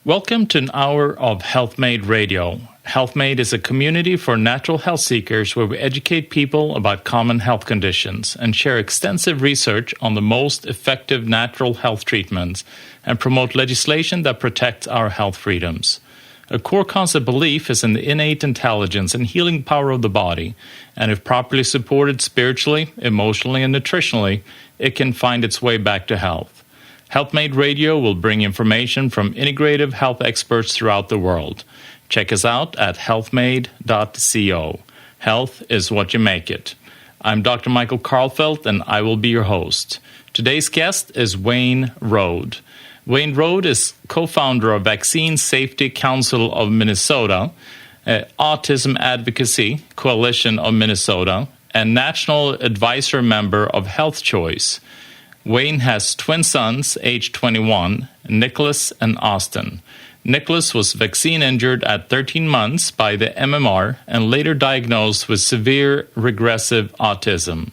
Welcome to an hour of HealthMade Radio. HealthMade is a community for natural health seekers where we educate people about common health conditions and share extensive research on the most effective natural health treatments and promote legislation that protects our health freedoms. A core concept belief is in the innate intelligence and healing power of the body, and if properly supported spiritually, emotionally, and nutritionally, it can find its way back to health. HealthMade Radio will bring information from integrative health experts throughout the world. Check us out at healthmade.co. Health is what you make it. I'm Dr. Michael Karlfeldt, and I will be your host. Today's guest is Wayne Rohde. Wayne Rohde is co-founder of Vaccine Safety Council of Minnesota, Autism Advocacy Coalition of Minnesota, and National Advisor Member of Health Choice. Wayne has twin sons, aged 21, Nicholas and Austin. Nicholas was vaccine injured at 13 months by the MMR and later diagnosed with severe regressive autism.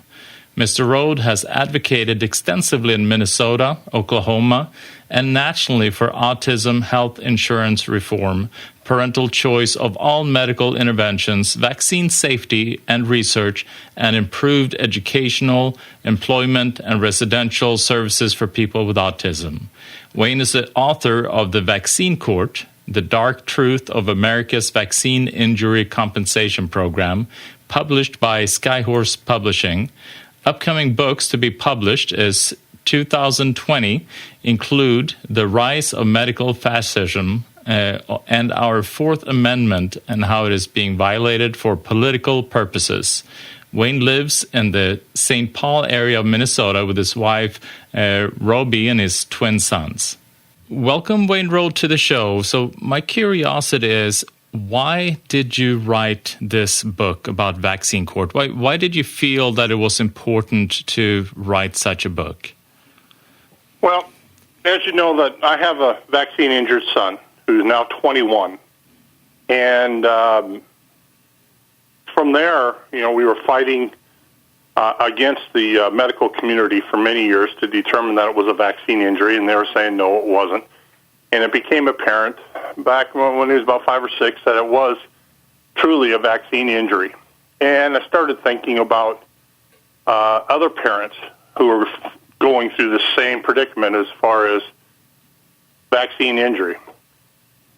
Mr. Rohde has advocated extensively in Minnesota, Oklahoma, and nationally for autism health insurance reform, parental choice of all medical interventions, vaccine safety and research, and improved educational, employment, and residential services for people with autism. Wayne is the author of The Vaccine Court, The Dark Truth of America's Vaccine Injury Compensation Program, published by Skyhorse Publishing. Upcoming books to be published is 2020 include The Rise of Medical Fascism and Our Fourth Amendment and How It Is Being Violated for Political Purposes. Wayne lives in the St. Paul area of Minnesota with his wife, Roby, and his twin sons. Welcome, Wayne Rohde, to the show. So my curiosity is, why did you write this book about Vaccine Court? Why did you feel that it was important to write such a book? Well, as you know, that I have a vaccine-injured son who's now 21. And from there, we were fighting against the medical community for many years to determine that it was a vaccine injury, and they were saying, no, it wasn't. And it became apparent back when he was about 5 or 6 that it was truly a vaccine injury. And I started thinking about other parents who were going through the same predicament as far as vaccine injury.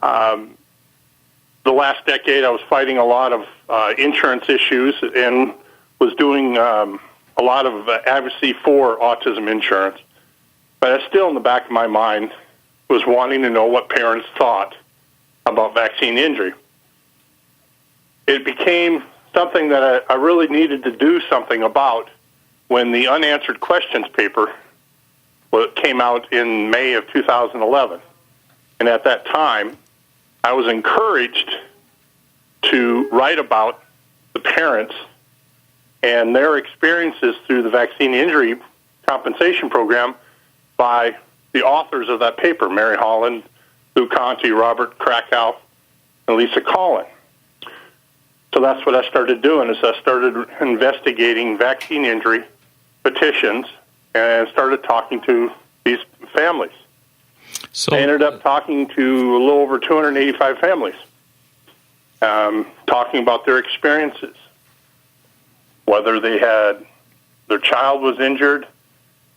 The last decade, I was fighting a lot of insurance issues and was doing a lot of advocacy for autism insurance. But still in the back of my mind was wanting to know what parents thought about vaccine injury. It became something that I really needed to do something about when the unanswered questions paper came out in May of 2011. And at that time, I was encouraged to write about the parents and their experiences through the vaccine injury compensation program by the authors of that paper, Mary Holland, Lou Conte, Robert Krakow, and Lisa Collin. So that's what I started doing, is I started investigating vaccine injury petitions and started talking to these families. So I ended up talking to a little over 285 families, talking about their experiences, whether they had their child was injured.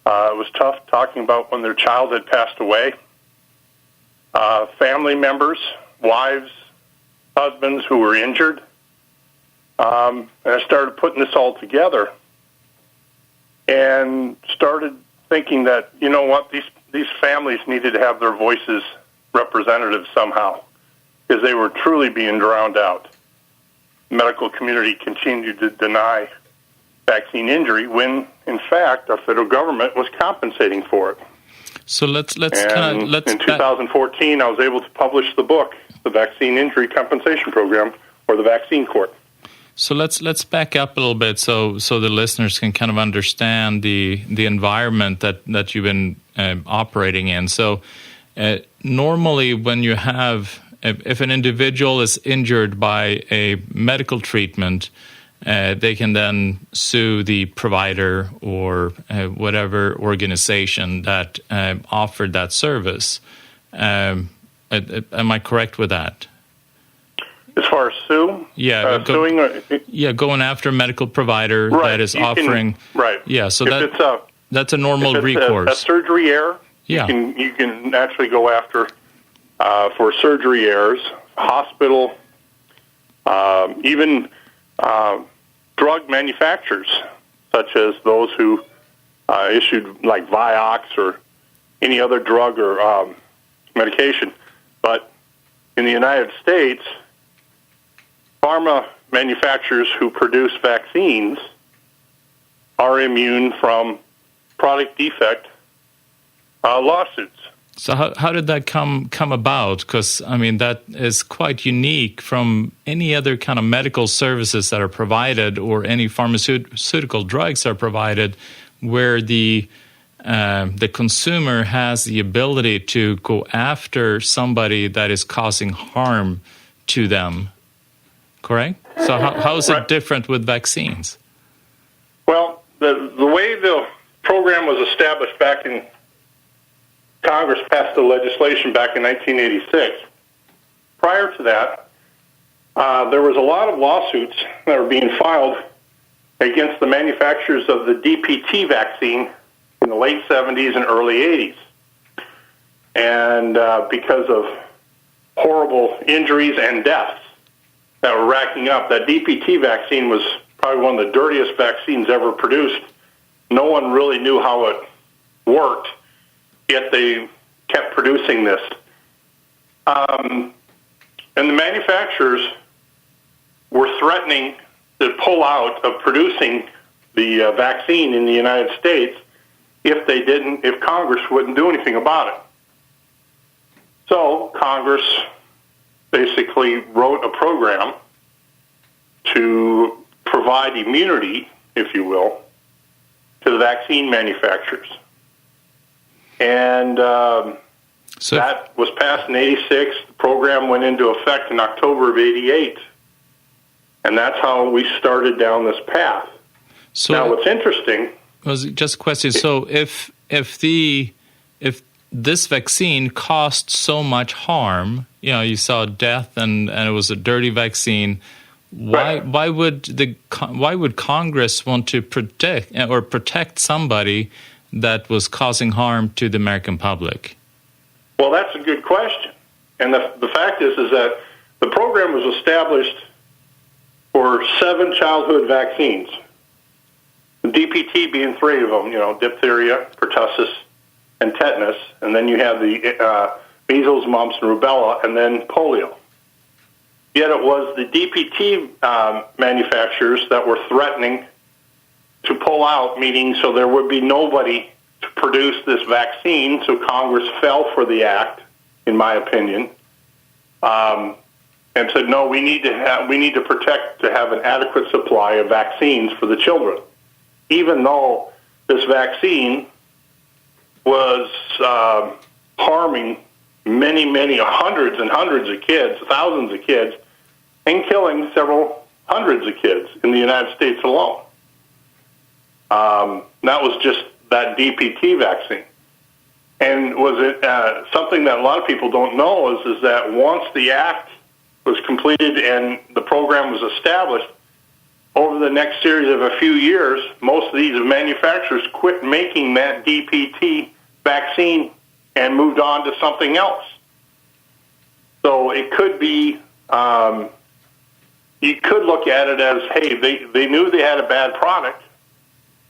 It was tough talking about when their child had passed away. Family members, wives, husbands who were injured. And I started putting this all together and started thinking that, you know what, these families needed to have their voices represented somehow, because they were truly being drowned out. The medical community continued to deny vaccine injury when, in fact, our federal government was compensating for it. So let's in 2014, I was able to publish the book, The Vaccine Injury Compensation Program, or the Vaccine Court. So let's back up a little bit so the listeners can kind of understand the environment that you've been operating in. So normally when you have, if an individual is injured by a medical treatment, they can then sue the provider or whatever organization that offered that service. Am I correct with that? As far as sue? Yeah, suing? Going after a medical provider that is offering... right. Yeah, so if that's a normal if it's recourse. A surgery error, yeah. you can actually go after for surgery errors, hospital, even drug manufacturers, such as those who issued like Vioxx or any other drug or medication. But in the United States, pharma manufacturers who produce vaccines are immune from product defect lawsuits. So how did that come about? Because, I mean, that is quite unique from any other kind of medical services that are provided or any pharmaceutical drugs are provided where the consumer has the ability to go after somebody that is causing harm to them, correct? So how is it different with vaccines? Well, the way the program was established back in Congress passed the legislation back in 1986. Prior to that, there was a lot of lawsuits that were being filed against the manufacturers of the DPT vaccine in the late 70s and early 80s. And because of horrible injuries and deaths that were racking up, that DPT vaccine was probably one of the dirtiest vaccines ever produced. No one really knew how it worked, yet they kept producing this. And the manufacturers were threatening to pull out of producing the vaccine in the United States if Congress wouldn't do anything about it. So Congress basically wrote a program to provide immunity, if you will, to the vaccine manufacturers. And that was passed in 86. The program went into effect in October of 88. And that's how we started down this path. So now what's interesting... Was just a question. So if this vaccine caused so much harm, you saw death and it was a dirty vaccine, why would Congress want to protect somebody that was causing harm to the American public? Well, that's a good question. And the fact is that the program was established for 7 childhood vaccines, the DPT being 3 of them, diphtheria, pertussis, and tetanus, and then you have the measles, mumps, and rubella, and then polio. Yet it was the DPT manufacturers that were threatening to pull out, meaning so there would be nobody to produce this vaccine, so Congress fell for the act, in my opinion, and said, no, we need to protect, to have an adequate supply of vaccines for the children, even though this vaccine was harming many, hundreds and hundreds of kids, thousands of kids, and killing several hundreds of kids in the United States alone. That was just that DPT vaccine. And was it something that a lot of people don't know is that once the act was completed and the program was established, over the next series of a few years, most of these manufacturers quit making that DPT vaccine and moved on to something else. So it could be, you could look at it as, hey, they knew they had a bad product.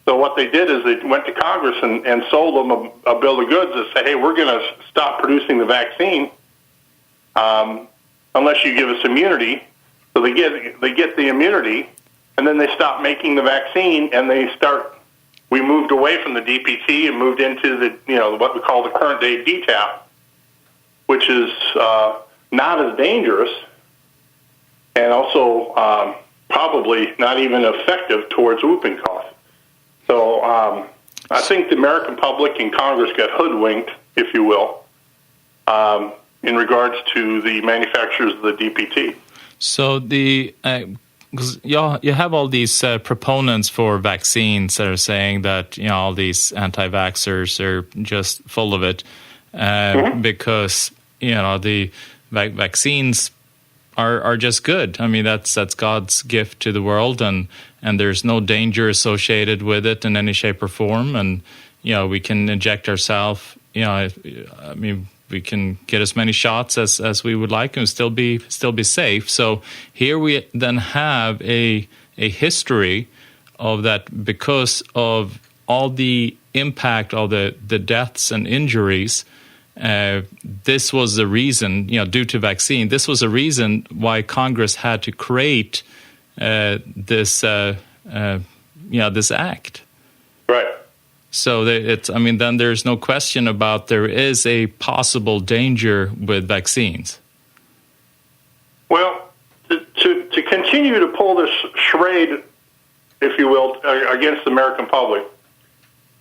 So what they did is they went to Congress and sold them a bill of goods that said, hey, we're going to stop producing the vaccine unless you give us immunity. So they get the immunity, and then they stop making the vaccine, and we moved away from the DPT and moved into the what we call the current day DTaP, which is not as dangerous and also probably not even effective towards whooping cough. So I think the American public and Congress got hoodwinked, if you will, in regards to the manufacturers of the DPT. So because you have all these proponents for vaccines that are saying that all these anti-vaxxers are just full of it because the vaccines are just good. I mean, that's God's gift to the world, and there's no danger associated with it in any shape or form. And we can inject ourselves. I mean, we can get as many shots as we would like and still be safe. So here we then have a history of that, because of all the impact of the deaths and injuries. This was the reason, due to vaccine. This was a reason why Congress had to create this act. Right. So then there's no question about there is a possible danger with vaccines. Well, to continue to pull this charade, if you will, against the American public,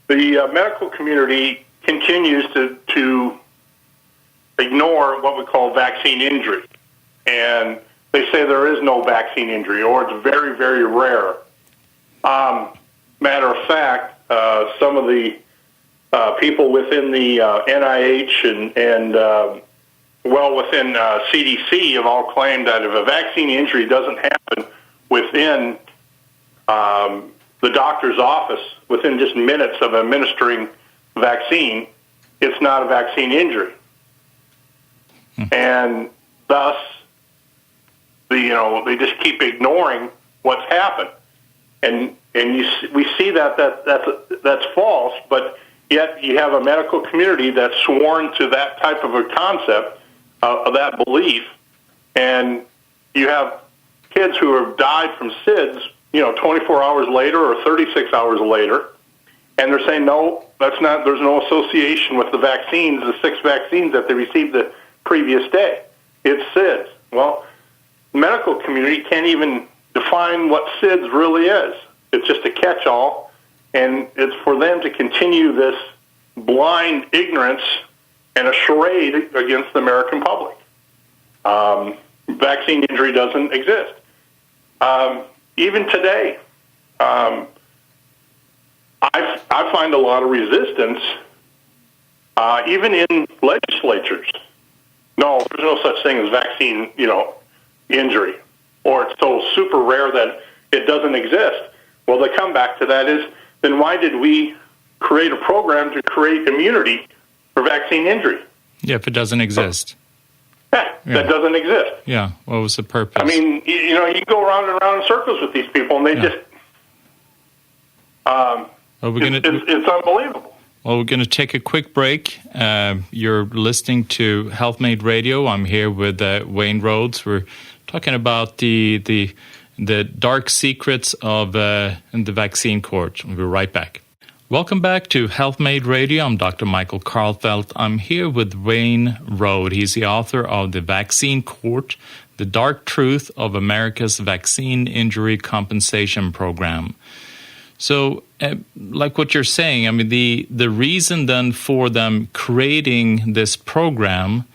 the medical community continues to ignore what we call vaccine injury. And they say there is no vaccine injury, or it's very, very rare. Matter of fact, some of the people within the NIH and within CDC have all claimed that if a vaccine injury doesn't happen within the doctor's office, within just minutes of administering vaccine, it's not a vaccine injury. And thus, they just keep ignoring what's happened, and we see that's false. But yet you have a medical community that's sworn to that type of a concept, of that belief, and you have kids who have died from SIDS, 24 hours later or 36 hours later, and they're saying no, that's not. There's no association with the vaccines, the 6 vaccines that they received the previous day. It's SIDS. Well, the medical community can't even define what SIDS really is. It's just a catch-all, and it's for them to continue this blind ignorance and a charade against the American public. Vaccine injury doesn't exist. Even today, I find a lot of resistance, even in legislatures. No, there's no such thing as vaccine, injury, or it's so super rare that it doesn't exist. Well, the comeback to that is, then why did we create a program to create immunity for vaccine injury? Yeah, if it doesn't exist. That doesn't exist. Yeah, what was the purpose? I mean, you go around and around in circles with these people, and they just, it's unbelievable. Well, we're going to take a quick break. You're listening to HealthMade Radio. I'm here with Wayne Rhodes. We're talking about the dark secrets of the vaccine court. We'll be right back. Welcome back to HealthMade Radio. I'm Dr. Michael Karlfeldt. I'm here with Wayne Rhodes. He's the author of The Vaccine Court, The Dark Truth of America's Vaccine Injury Compensation Program. So, like what you're saying, I mean, the reason then for them creating this program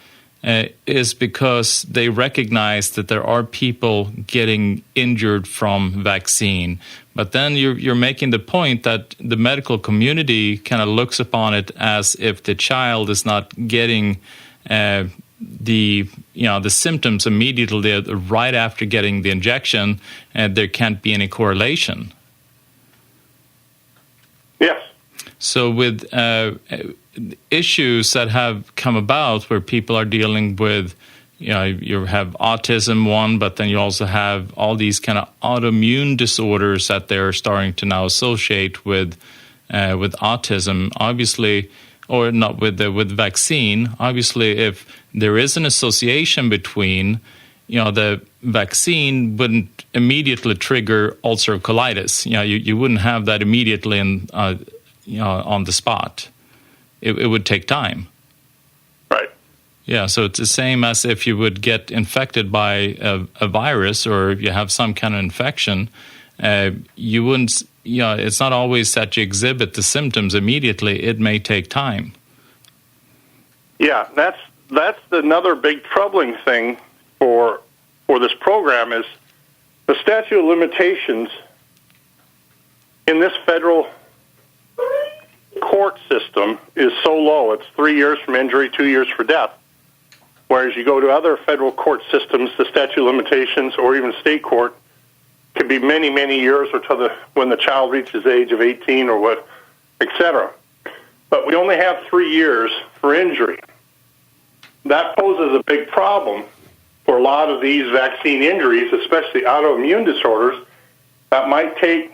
is because they recognize that there are people getting injured from vaccine. But then you're making the point that the medical community kind of looks upon it as if the child is not getting the symptoms immediately right after getting the injection, and there can't be any correlation. Yes. So with issues that have come about where people are dealing with, you have autism one, but then you also have all these kind of autoimmune disorders that they're starting to now associate with autism, obviously, or not with vaccine. Obviously, if there is an association between, the vaccine wouldn't immediately trigger ulcerative colitis. You wouldn't have that immediately on the spot. It would take time. Right. Yeah, so it's the same as if you would get infected by a virus, or you have some kind of infection. You wouldn't. It's not always that you exhibit the symptoms immediately. It may take time. Yeah, that's another big troubling thing for this program is the statute of limitations in this federal court system is so low. It's 3 years from injury, 2 years for death. Whereas you go to other federal court systems, the statute of limitations, or even state court, could be many, many years or when the child reaches the age of 18 or what, et cetera. But we only have 3 years for injury. That poses a big problem for a lot of these vaccine injuries, especially autoimmune disorders, that might take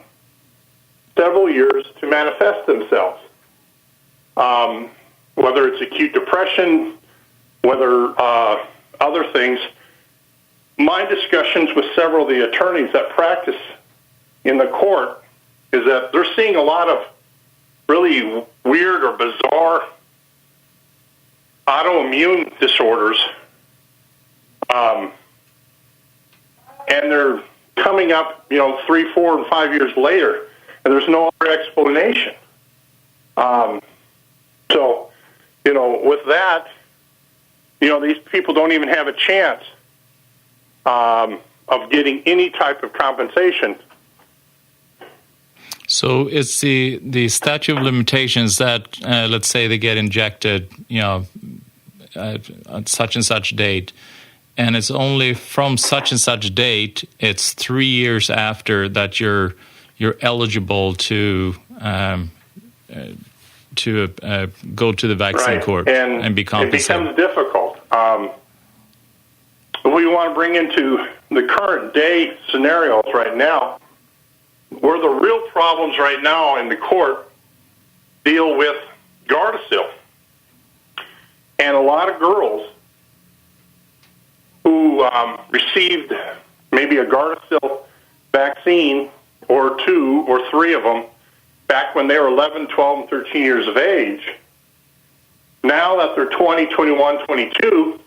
several years to manifest themselves. Whether it's acute depression, whether other things. My discussions with several of the attorneys that practice in the court is that they're seeing a lot of really weird or bizarre autoimmune disorders, and they're coming up, 3, 4, and 5 years later, and there's no other explanation. So, with that, these people don't even have a chance of getting any type of compensation. So it's the statute of limitations that, let's say they get injected, at such and such date, and it's only from such and such date, it's 3 years after that you're eligible to go to the vaccine court and be compensated. It becomes difficult. We want to bring into the current day scenarios right now, where the real problems right now in the court deal with Gardasil. And a lot of girls who received maybe a Gardasil vaccine or 2 or 3 of them back when they were 11, 12, and 13 years of age, now that they're 20, 21, 22,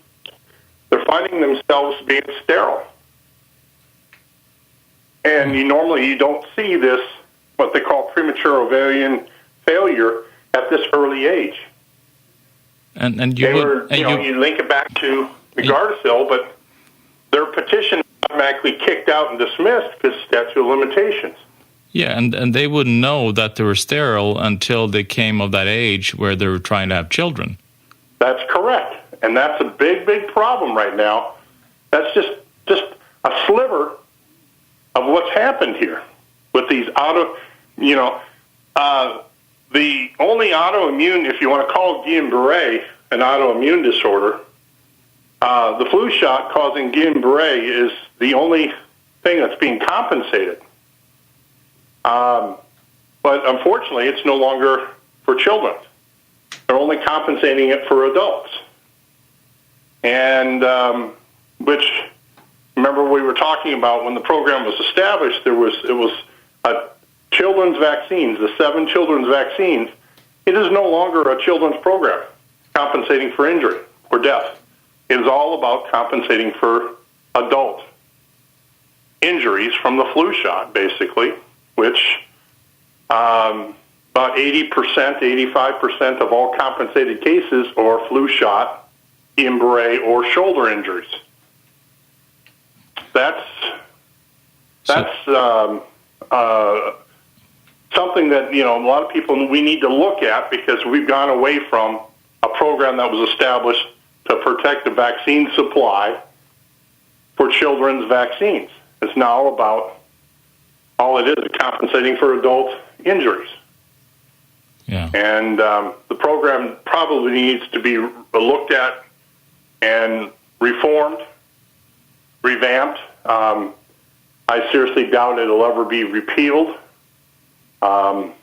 they're finding themselves being sterile. And you don't see this, what they call premature ovarian failure, at this early age. And you link it back to the Gardasil, but their petition is automatically kicked out and dismissed because statute of limitations. Yeah, and they wouldn't know that they were sterile until they came of that age where they were trying to have children. That's correct. And that's a big, big problem right now. That's just a sliver of what's happened here with these the only autoimmune, if you want to call Guillain-Barré an autoimmune disorder, the flu shot causing Guillain-Barré is the only thing that's being compensated. But unfortunately, it's no longer for children. They're only compensating it for adults. And which, remember we were talking about when the program was established, it was children's vaccines, the 7 children's vaccines. It is no longer a children's program compensating for injury or death. It is all about compensating for adult injuries from the flu shot, basically, which about 80%, 85% of all compensated cases are flu shot, Guillain-Barré, or shoulder injuries. That's something that, a lot of people, we need to look at, because we've gone away from a program that was established to protect the vaccine supply for children's vaccines. It's now about, all it is compensating for adult injuries. Yeah. And the program probably needs to be looked at and reformed, revamped. I seriously doubt it'll ever be repealed, because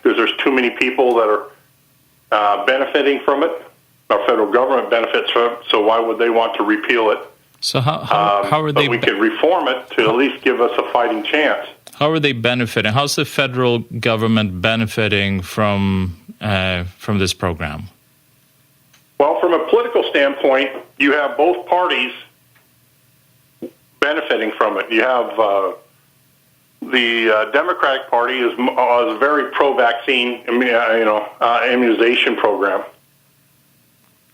there's too many people that are benefiting from it. Our federal government benefits from it, so why would they want to repeal it? So how are they? But we could reform it to at least give us a fighting chance. How are they benefiting? How's the federal government benefiting from this program? Well, from a political standpoint, you have both parties benefiting from it. You have the Democratic Party is very pro-vaccine, immunization program.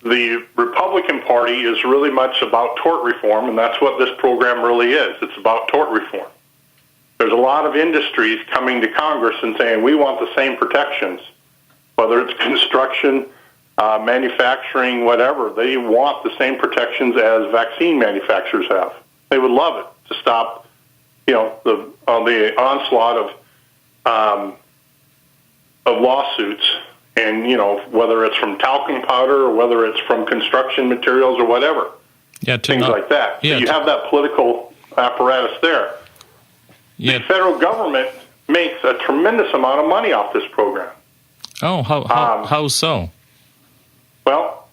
The Republican Party is really much about tort reform, and that's what this program really is. It's about tort reform. There's a lot of industries coming to Congress and saying, we want the same protections, whether it's construction, manufacturing, whatever. They want the same protections as vaccine manufacturers have. They would love it to stop, the onslaught of lawsuits, and whether it's from talcum powder or whether it's from construction materials or whatever, things like that. So you have that political apparatus there. The federal government makes a tremendous amount of money off this program. Oh, how so? Well,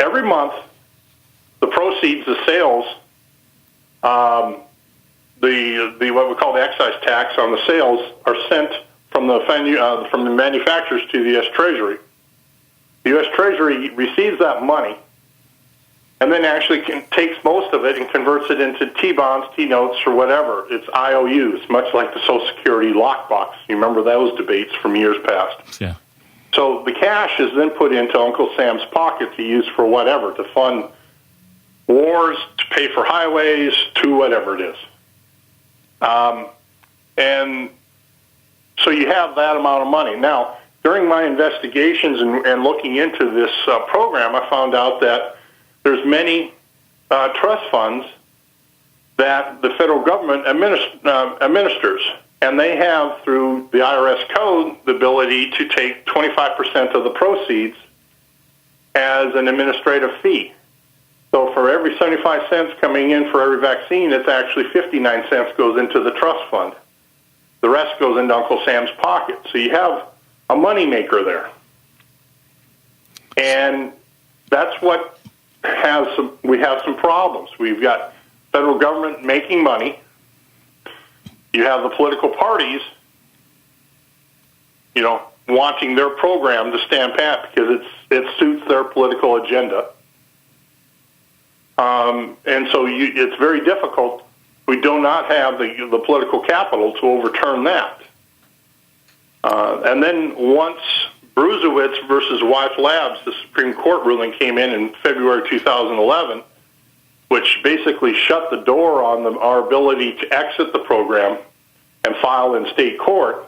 every month, the proceeds, the sales, the what we call the excise tax on the sales are sent from the manufacturers to the U.S. Treasury. The U.S. Treasury receives that money and then actually takes most of it and converts it into T-bonds, T-notes, or whatever. It's IOUs, much like the Social Security lockbox. You remember those debates from years past. Yeah. So the cash is then put into Uncle Sam's pocket to use for whatever, to fund wars, to pay for highways, to whatever it is. And so you have that amount of money. Now, during my investigations and looking into this program, I found out that there's many trust funds that the federal government administers, and they have, through the IRS code, the ability to take 25% of the proceeds as an administrative fee. So for every 75 cents coming in for every vaccine, it's actually 59 cents goes into the trust fund. The rest goes into Uncle Sam's pocket. So you have a moneymaker there. And that's what we have some problems. We've got federal government making money. You have the political parties, wanting their program to stand pat because it suits their political agenda. And so it's very difficult. We do not have the political capital to overturn that. And then once Bruzewitz versus Wyeth Labs, the Supreme Court ruling came in February 2011, which basically shut the door on our ability to exit the program and file in state court.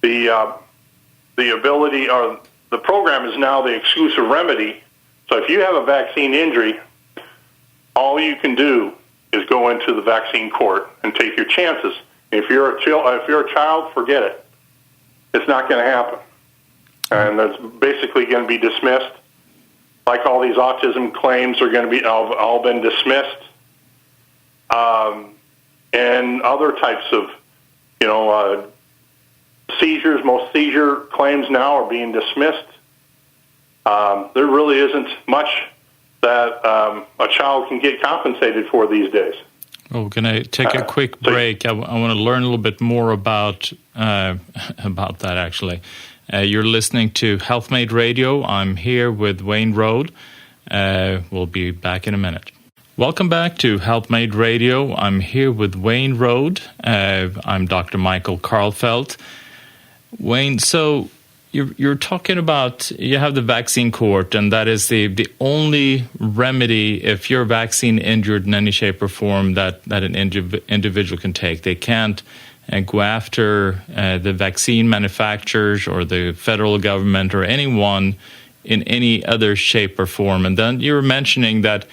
The ability, or the program is now the exclusive remedy. So if you have a vaccine injury, all you can do is go into the vaccine court and take your chances. If you're a child, forget it. It's not going to happen. And that's basically going to be dismissed. Like all these autism claims are going to be all been dismissed. And other types of, seizures, most seizure claims now are being dismissed. There really isn't much that a child can get compensated for these days. Well, we're going to take a quick break. I want to learn a little bit more about that, actually. You're listening to HealthMade Radio. I'm here with Wayne Rohde. We'll be back in a minute. Welcome back to HealthMade Radio. I'm here with Wayne Rohde. I'm Dr. Michael Karlfeldt. Wayne, so you're talking about, you have the vaccine court, and that is the only remedy if you're vaccine injured in any shape or form that an individual can take. They can't go after the vaccine manufacturers or the federal government or anyone in any other shape or form. And then you were mentioning that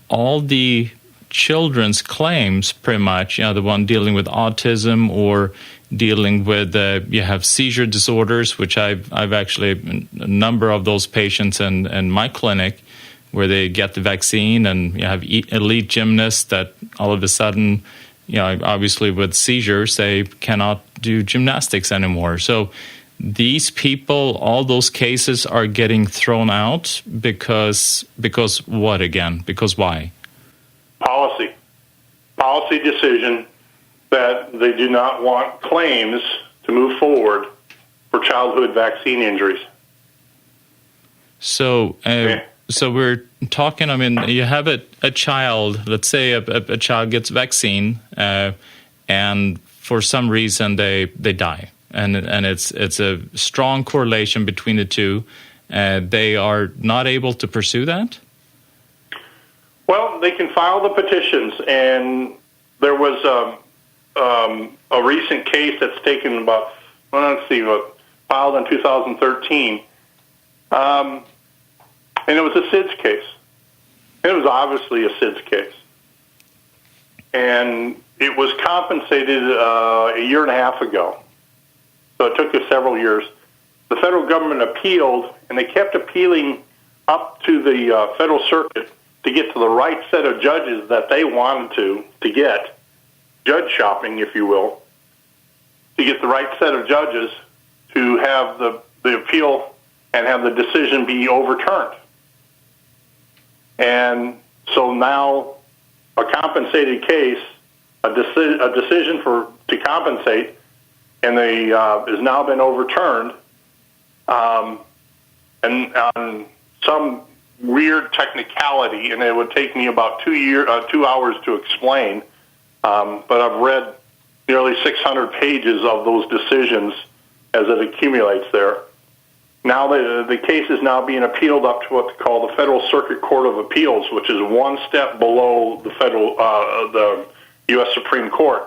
all the children's claims, pretty much, the one dealing with autism or dealing with you have seizure disorders, which I've actually a number of those patients in my clinic where they get the vaccine, and you have elite gymnasts that all of a sudden, obviously with seizures, they cannot do gymnastics anymore. So these people, all those cases are getting thrown out because what again? Because why? Policy decision that they do not want claims to move forward for childhood vaccine injuries. So, so we're talking, you have a child, let's say a child gets vaccine, and for some reason they die. And it's a strong correlation between the two. They are not able to pursue that? Well, they can file the petitions, and there was a recent case that's taken filed in 2013, And it was a SIDS case. It was obviously a SIDS case. And it was compensated a year and a half ago. So it took us several years. The federal government appealed, and they kept appealing up to the federal circuit to get to the right set of judges that they wanted to get, judge shopping, if you will, to get the right set of judges to have the appeal and have the decision be overturned. And so now a compensated case, a decision to compensate, and they has now been overturned, and on some weird technicality, and it would take me about 2 hours to explain. But I've read nearly 600 pages of those decisions as it accumulates there. Now the case is now being appealed up to what they call the Federal Circuit Court of Appeals, which is one step below the U.S. Supreme Court.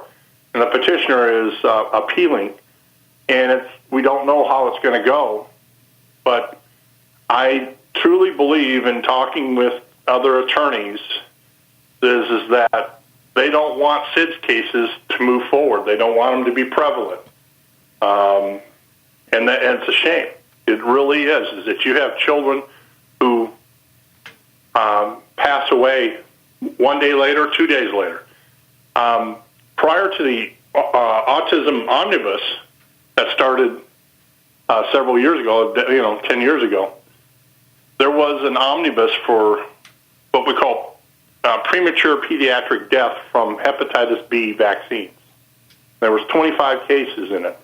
And the petitioner is appealing, and we don't know how it's going to go. But I truly believe, in talking with other attorneys, is that they don't want SIDS cases to move forward. They don't want them to be prevalent. And it's a shame. It really is that you have children who pass away 1 day later, 2 days later. Prior to the autism omnibus that started several years ago, 10 years ago, there was an omnibus for what we call premature pediatric death from hepatitis B vaccines. There was 25 cases in it.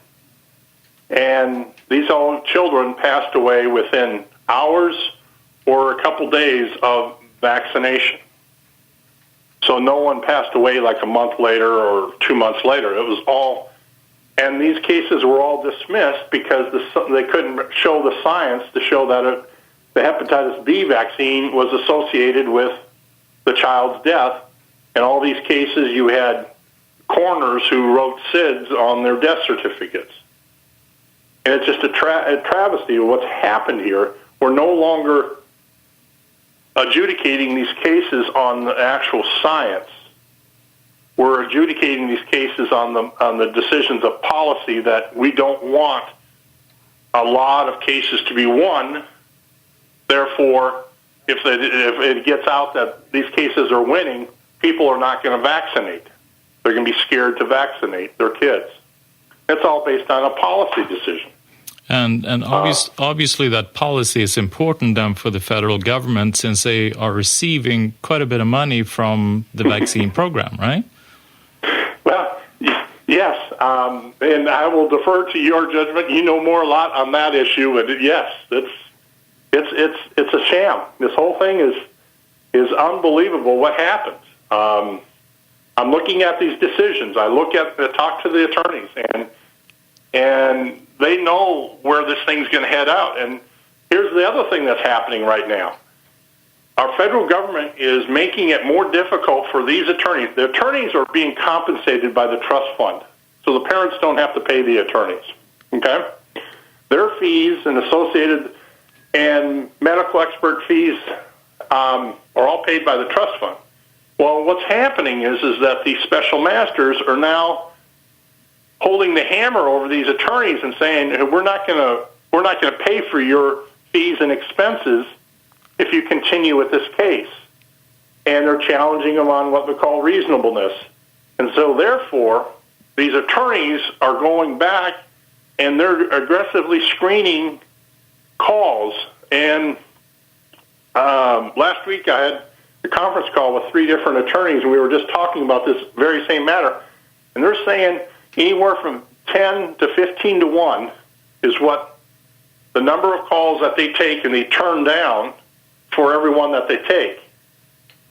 And these old children passed away within hours or a couple days of vaccination. So no one passed away like a month later or 2 months later. It was all, and these cases were all dismissed because they couldn't show the science to show that the hepatitis B vaccine was associated with the child's death. In all these cases, you had coroners who wrote SIDS on their death certificates. And it's just a travesty of what's happened here. We're no longer adjudicating these cases on the actual science. We're adjudicating these cases on the decisions of policy that we don't want a lot of cases to be won. Therefore, if it gets out that these cases are winning, people are not going to vaccinate. They're going to be scared to vaccinate their kids. It's all based on a policy decision. And obviously that policy is important then for the federal government, since they are receiving quite a bit of money from the vaccine program, right? Well, yes, and I will defer to your judgment. You know a lot on that issue, and yes, it's a sham. This whole thing is unbelievable. What happens? I'm looking at these decisions. I talk to the attorneys, and they know where this thing's going to head out. And here's the other thing that's happening right now. Our federal government is making it more difficult for these attorneys. The attorneys are being compensated by the trust fund, so the parents don't have to pay the attorneys. Okay? Their fees and associated and medical expert fees are all paid by the trust fund. Well, what's happening is that these special masters are now holding the hammer over these attorneys and saying, we're not going to pay for your fees and expenses if you continue with this case. And they're challenging them on what we call reasonableness. And so therefore, these attorneys are going back and they're aggressively screening calls. And last week I had a conference call with 3 different attorneys, and we were just talking about this very same matter. And they're saying anywhere from 10 to 15 to 1 is what the number of calls that they take and they turn down for every one that they take.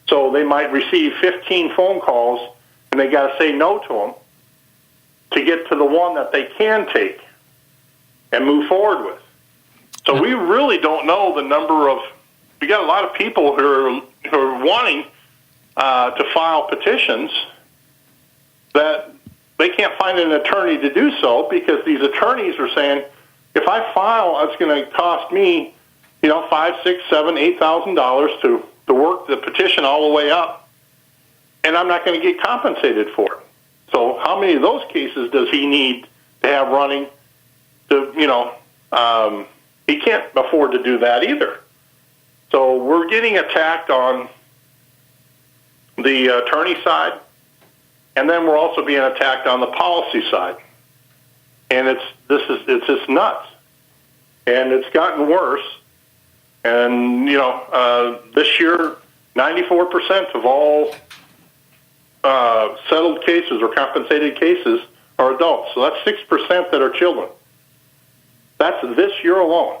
So they might receive 15 phone calls, and they got to say no to them to get to the one that they can take and move forward with. So we really don't know the number of. We got a lot of people who are wanting to file petitions that they can't find an attorney to do so, because these attorneys are saying, if I file, it's going to cost me $5,000, $6,000, $7,000, $8,000 to work the petition all the way up, and I'm not going to get compensated for it. So how many of those cases does he need to have running? He can't afford to do that either. So we're getting attacked on the attorney side, and then we're also being attacked on the policy side. And it's just nuts. And it's gotten worse. And, this year, 94% of all settled cases or compensated cases are adults. So that's 6% that are children. That's this year alone.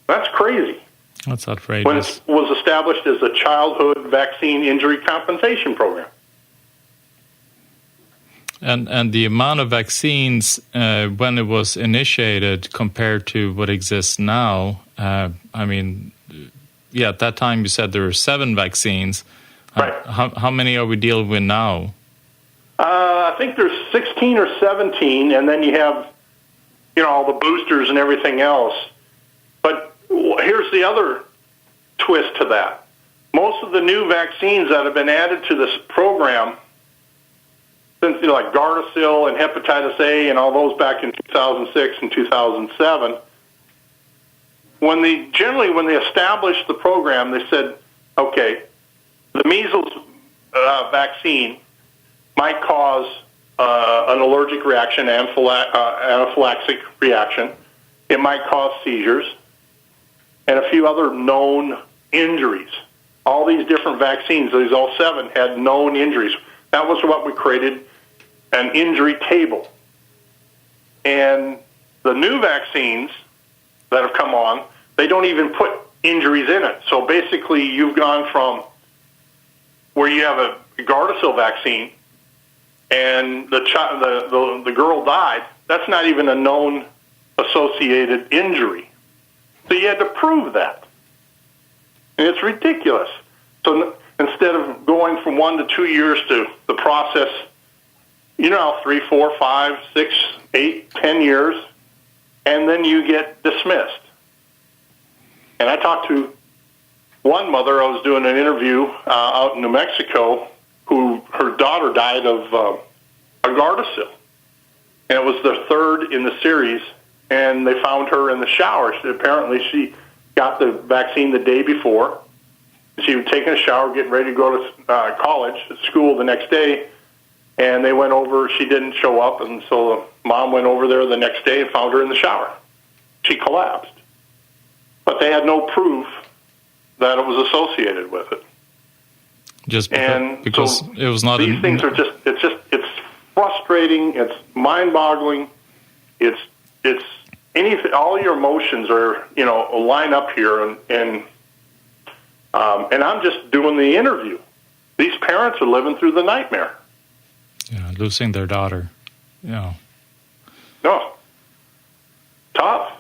That's crazy. That's outrageous. When it was established as a childhood vaccine injury compensation program. And the amount of vaccines when it was initiated compared to what exists now, at that time you said there were 7 vaccines. Right. How many are we dealing with now? I think there's 16 or 17, and then you have, all the boosters and everything else. But here's the other twist to that. Most of the new vaccines that have been added to this program, since like Gardasil and hepatitis A and all those back in 2006 and 2007, when they established the program, they said, okay, the measles vaccine might cause an allergic reaction, anaphylactic reaction. It might cause seizures and a few other known injuries. All these different vaccines, these all 7, had known injuries. That was what we created, an injury table. And the new vaccines that have come on, they don't even put injuries in it. So basically, you've gone from where you have a Gardasil vaccine and the girl died. That's not even a known associated injury. So you had to prove that. And it's ridiculous. So instead of going from 1 to 2 years to the process, 3, 4, 5, 6, 8, 10 years, and then you get dismissed. And I talked to one mother. I was doing an interview out in New Mexico, who her daughter died of a Gardasil. And it was the 3rd in the series, and they found her in the shower. Apparently she got the vaccine the day before. She was taking a shower, getting ready to go to college, school the next day, and they went over. She didn't show up, and so the mom went over there the next day and found her in the shower. She collapsed. But they had no proof that it was associated with it. Just because so it was not. These things are it's frustrating. It's mind-boggling. It's anything. All your emotions are line up here, and I'm just doing the interview. These parents are living through the nightmare. Yeah, losing their daughter. Yeah. No. Tough.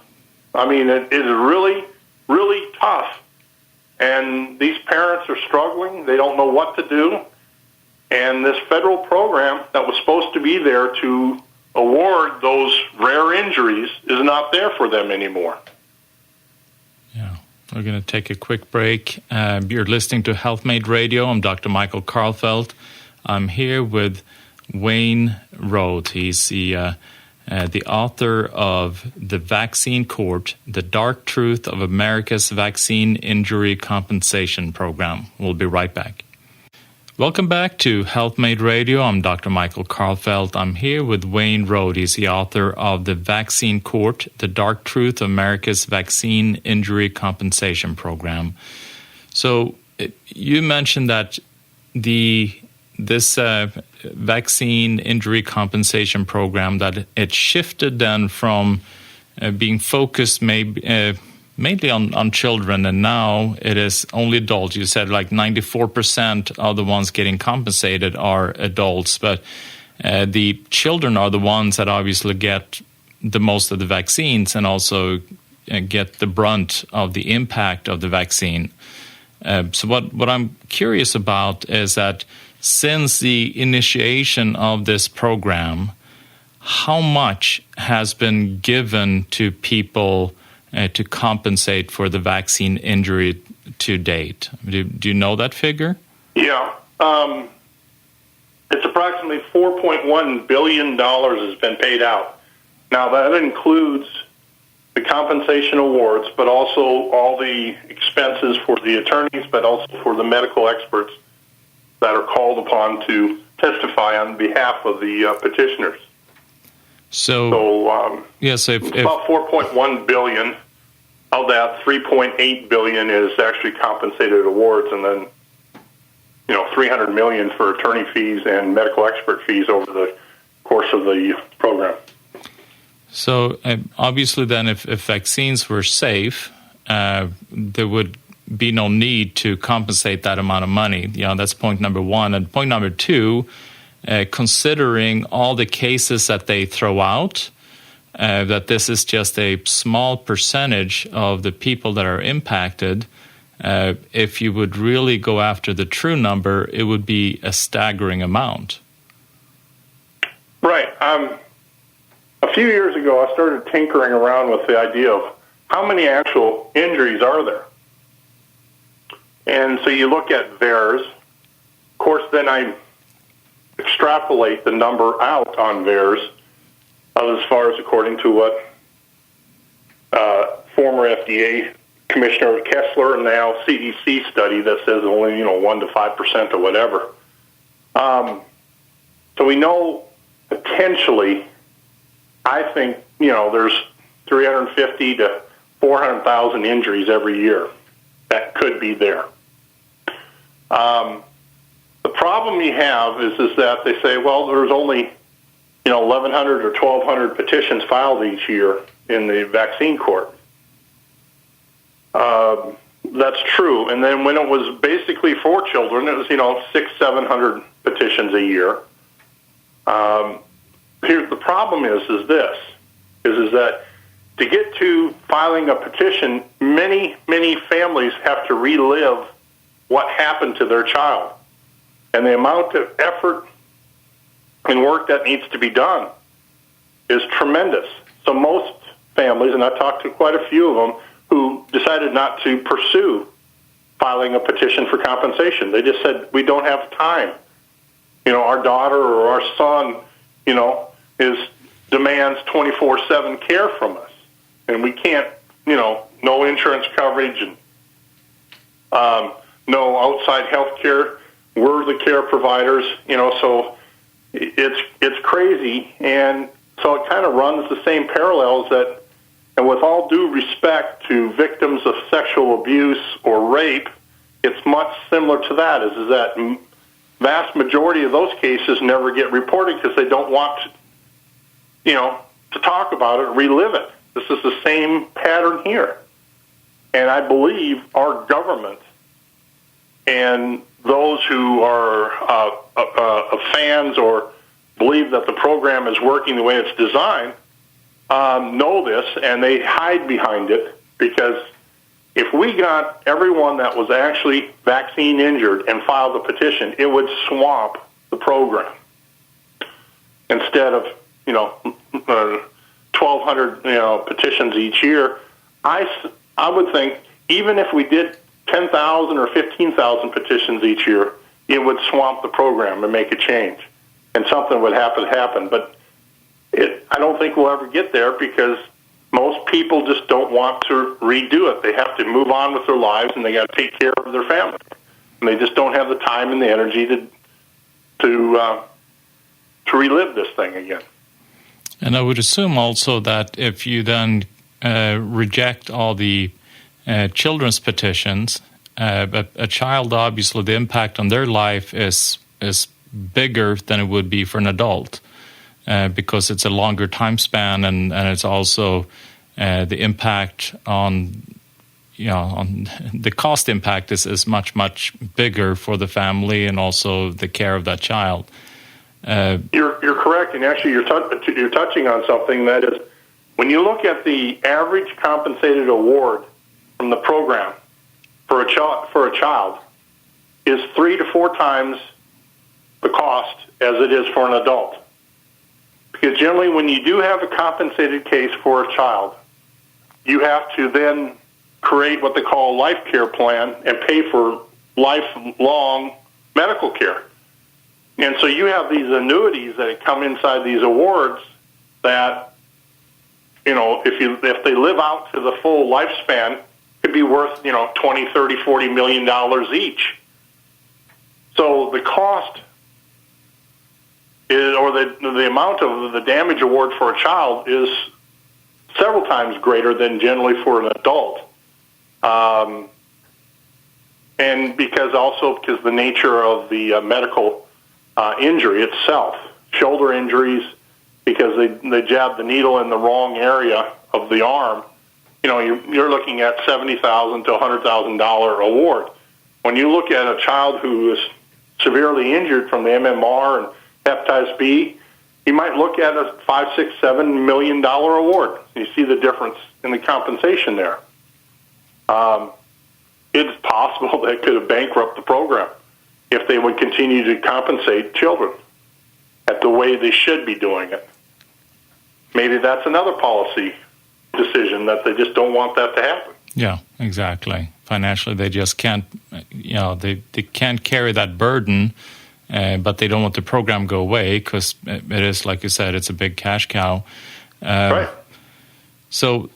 I mean, it is really, really tough. And these parents are struggling. They don't know what to do. And this federal program that was supposed to be there to award those rare injuries is not there for them anymore. Yeah. We're going to take a quick break. You're listening to HealthMade Radio. I'm Dr. Michael Karlfeldt. I'm here with Wayne Rohde. He's the author of The Vaccine Court, The Dark Truth of America's Vaccine Injury Compensation Program. We'll be right back. Welcome back to HealthMade Radio. I'm Dr. Michael Karlfeldt. I'm here with Wayne Rohde. He's the author of The Vaccine Court, The Dark Truth of America's Vaccine Injury Compensation Program. So you mentioned that this vaccine injury compensation program, that it shifted then from being focused mainly on children, and now it is only adults. You said like 94% of the ones getting compensated are adults, but the children are the ones that obviously get the most of the vaccines and also get the brunt of the impact of the vaccine. So what I'm curious about is that since the initiation of this program, how much has been given to people to compensate for the vaccine injury to date. Do you know that figure? Yeah. It's approximately $4.1 billion has been paid out. Now, that includes the compensation awards, but also all the expenses for the attorneys, but also for the medical experts that are called upon to testify on behalf of the petitioners. So if about $4.1 billion. Of that, $3.8 billion is actually compensated awards, and then $300 million for attorney fees and medical expert fees over the course of the program. So obviously, then, if vaccines were safe, there would be no need to compensate that amount of money. That's point number one. And point number two, considering all the cases that they throw out, that this is just a small percentage of the people that are impacted. If you would really go after the true number, it would be a staggering amount. Right. A few years ago, I started tinkering around with the idea of how many actual injuries are there. And so you look at VAERS. Of course, then I extrapolate the number out on VAERS as far as according to what former FDA Commissioner Kessler and now CDC study that says only 1 to 5% or whatever. So we know potentially, I think there's 350 to 400,000 injuries every year that could be there. The problem you have is that they say, well, there's only 1,100 or 1,200 petitions filed each year in the vaccine court. That's true. And then when it was basically for children, it was 600-700 petitions a year. Here's the problem is that to get to filing a petition, many families have to relive what happened to their child, and the amount of effort and work that needs to be done is tremendous. So most families, and I've talked to quite a few of them, who decided not to pursue filing a petition for compensation. They just said, we don't have time. Our daughter or our son, demands 24/7 care from us, and we can't, no insurance coverage and no outside health care. We're the care providers, so it's crazy. And so it kind of runs the same parallels that, and with all due respect to victims of sexual abuse or rape, it's much similar to that, is that vast majority of those cases never get reported because they don't want to, to talk about it, relive it. This is the same pattern here. And I believe our government and those who are fans or believe that the program is working the way it's designed know this, and they hide behind it, because if we got everyone that was actually vaccine injured and filed a petition, it would swamp the program. Instead of 1,200 petitions each year, I would think even if we did 10,000 or 15,000 petitions each year, it would swamp the program and make a change, and something would have to happen. But I don't think we'll ever get there, because most people just don't want to redo it. They have to move on with their lives, and they got to take care of their family, and they just don't have the time and the energy to relive this thing again. And I would assume also that if you then reject all the children's petitions, a child, obviously the impact on their life is bigger than it would be for an adult, because it's a longer time span, and it's also the impact on the cost impact is much bigger for the family, and also the care of that child. You're correct, and actually you're touching on something that is, when you look at the average compensated award from the program for a child is 3 to 4 times the cost as it is for an adult. Because generally, when you do have a compensated case for a child, you have to then create what they call a life care plan and pay for lifelong medical care. And so you have these annuities that come inside these awards that, if they live out to the full lifespan, could be worth, 20, 30, 40 million dollars each. So the cost is, or the amount of the damage award for a child is several times greater than generally for an adult. And because the nature of the medical injury itself, shoulder injuries, because they jab the needle in the wrong area of the arm, you're looking at $70,000 to $100,000 award. When you look at a child who is severely injured from the MMR and hepatitis B, you might look at a $5, $6, $7 million award. You see the difference in the compensation there. It's possible that it could have bankrupted the program if they would continue to compensate children at the way they should be doing it. Maybe that's another policy decision that they just don't want that to happen. Yeah, exactly. Financially, they just can't, they can't carry that burden, but they don't want the program to go away because it is, like you said, it's a big cash cow. Right. So,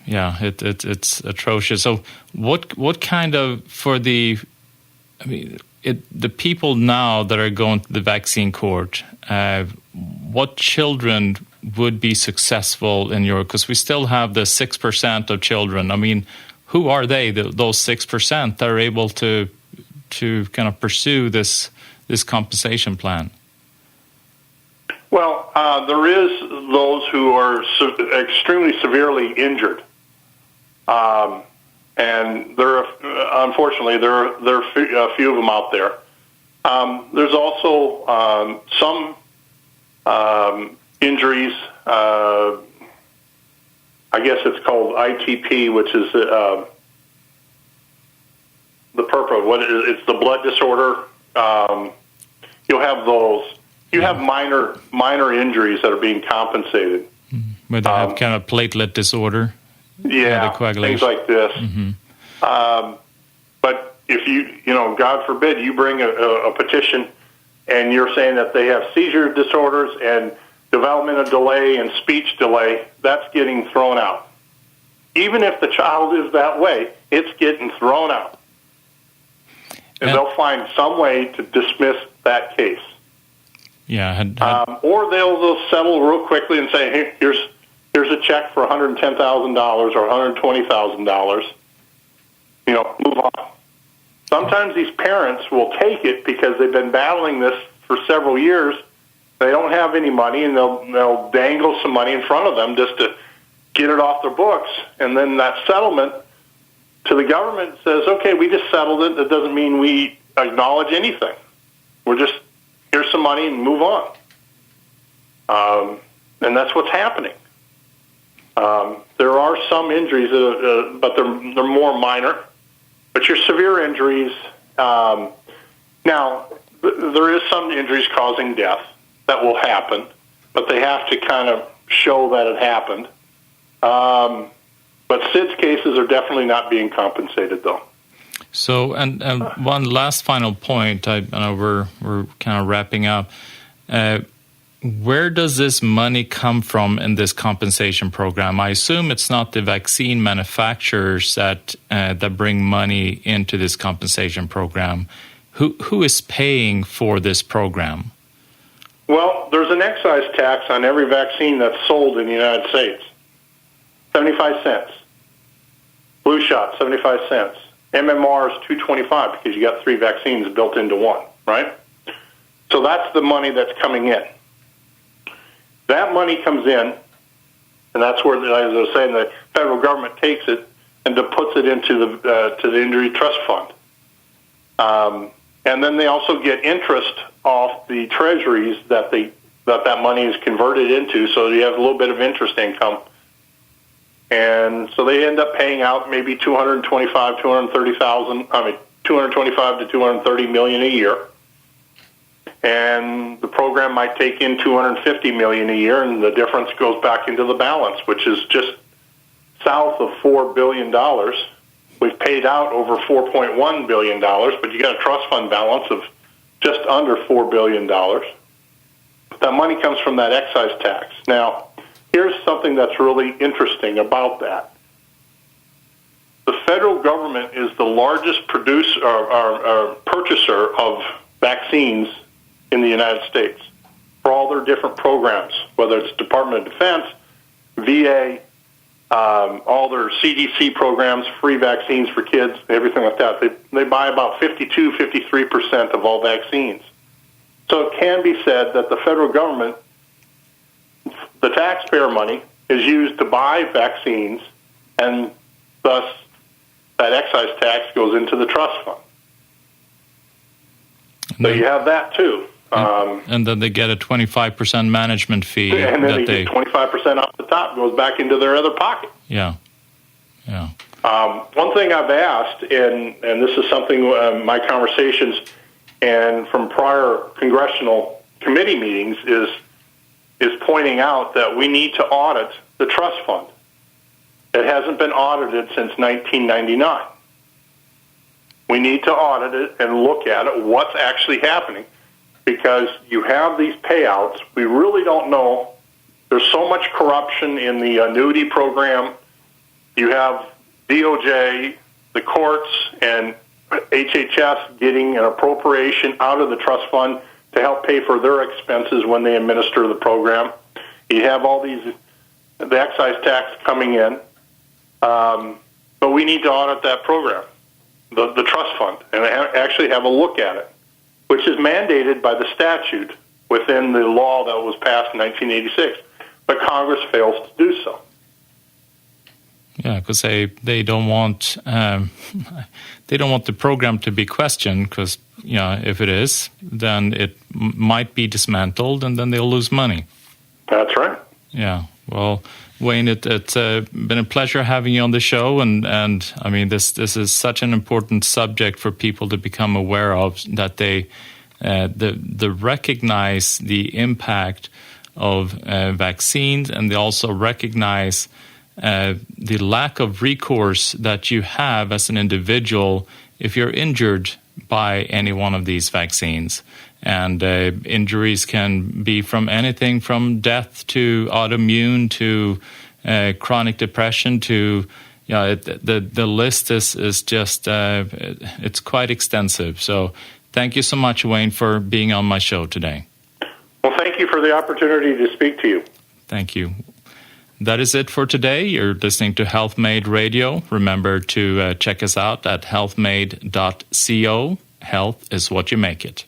it's atrocious. So, what kind of the people now that are going to the vaccine court? What children would be successful in because we still have the 6% of children. I mean, who are they? Those 6% that are able to kind of pursue this compensation plan? Well, there is those who are extremely severely injured. And unfortunately, there are a few of them out there. There's also some injuries. I guess it's called ITP, which is the purpose. It's the blood disorder. You'll have those. You have minor injuries that are being compensated. Where they have kind of platelet disorder. Yeah, things like this. Mm-hmm. But if God forbid, you bring a petition and you're saying that they have seizure disorders and developmental delay and speech delay, that's getting thrown out. Even if the child is that way, it's getting thrown out. And they'll find some way to dismiss that case. Yeah. Or they'll settle real quickly and say, hey, here's a check for $110,000 or $120,000. Move on. Sometimes these parents will take it because they've been battling this for several years. They don't have any money, and they'll dangle some money in front of them just to get it off their books. And then that settlement to the government says, okay, we just settled it. That doesn't mean we acknowledge anything. We're just, here's some money and move on. And that's what's happening. There are some injuries, but they're more minor. But your severe injuries, now, there is some injuries causing death that will happen, but they have to kind of show that it happened. But SIDS cases are definitely not being compensated, though. So, and one last final point, I know we're kind of wrapping up. Where does this money come from in this compensation program? I assume it's not the vaccine manufacturers that bring money into this compensation program. Who is paying for this program? Well, there's an excise tax on every vaccine that's sold in the United States. 75 cents. Flu shot, 75 cents. MMR is $2.25 because you got 3 vaccines built into one, right? So that's the money that's coming in. That money comes in, and that's where, as I was saying, the federal government takes it and puts it into the Injury Trust Fund. And then they also get interest off the treasuries that money is converted into, so you have a little bit of interest income. And so they end up paying out maybe $225 to $230 million a year. And the program might take in $250 million a year, and the difference goes back into the balance, which is just south of $4 billion. We've paid out over $4.1 billion, but you got a trust fund balance of just under $4 billion. That money comes from that excise tax. Now, here's something that's really interesting about that. The federal government is the largest producer or purchaser of vaccines in the United States for all their different programs, whether it's Department of Defense, VA, all their CDC programs, free vaccines for kids, everything like that. They buy about 53% of all vaccines. So it can be said that the federal government, the taxpayer money, is used to buy vaccines, and thus that excise tax goes into the trust fund. So you have that too. And then they get a 25% management fee. And then they get 25% off the top, goes back into their other pocket. Yeah. One thing I've asked, and this is something my conversations and from prior congressional committee meetings is pointing out that we need to audit the trust fund. It hasn't been audited since 1999. We need to audit it and look at it, what's actually happening, because you have these payouts. We really don't know. There's so much corruption in the annuity program. You have DOJ, the courts, and HHS getting an appropriation out of the trust fund to help pay for their expenses when they administer the program. You have all the excise tax coming in. But we need to audit that program, the trust fund, and actually have a look at it, which is mandated by the statute within the law that was passed in 1986. But Congress fails to do so. Yeah, because they don't want the program to be questioned, because if it is, then it might be dismantled, and then they'll lose money. That's right. Yeah. Well, Wayne, it's been a pleasure having you on the show, and I mean this is such an important subject for people to become aware of, that they recognize the impact of vaccines, and they also recognize the lack of recourse that you have as an individual if you're injured by any one of these vaccines. And injuries can be from anything from death to autoimmune to chronic depression to, the list is just, it's quite extensive. So thank you so much, Wayne, for being on my show today. Well, thank you for the opportunity to speak to you. Thank you. That is it for today. You're listening to HealthMade Radio. Remember to check us out at healthmade.co. Health is what you make it.